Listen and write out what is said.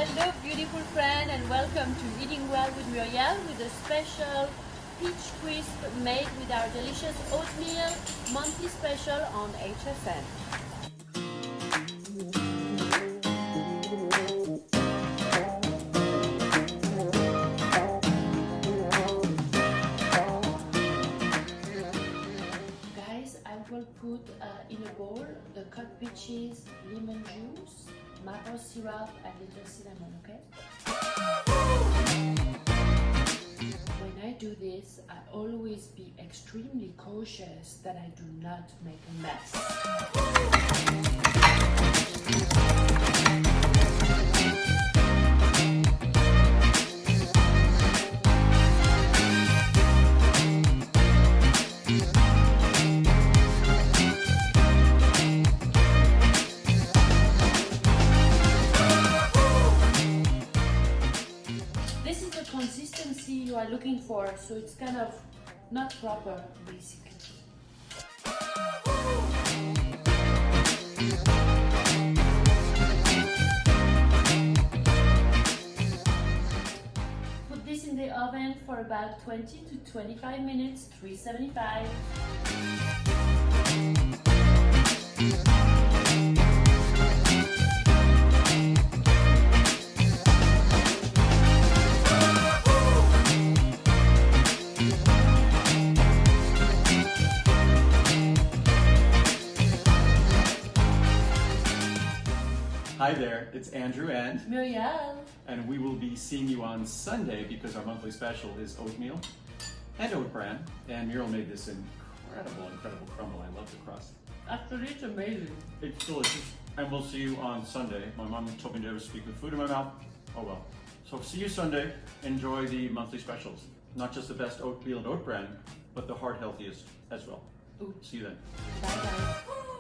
Hello, beautiful friend, and welcome to Eating Well with Muriel with a special peach crisp made with our delicious oatmeal monthly special on HSN. Guys, I will put in a bowl the cut peaches, lemon juice, maple syrup, and little cinnamon, okay? When I do this, I always be extremely cautious that I do not make a mess. This is the consistency you are looking for, so it's kind of not proper, basically. Put this in the oven for about 20 to 25 minutes, 375. Hi there, it's Andrew and Muriel. we will be seeing you on Sunday because our monthly special is oatmeal and oat bran. And Muriel made this incredible crumble. I love the crust. Actually, it's amazing. It's delicious. And we'll see you on Sunday. My mom told me to never speak with food in my mouth. Oh well. So see you Sunday. Enjoy the monthly specials. Not just the best oatmeal and oat bran, but the heart healthiest as well. Ooh. See you then. Bye guys.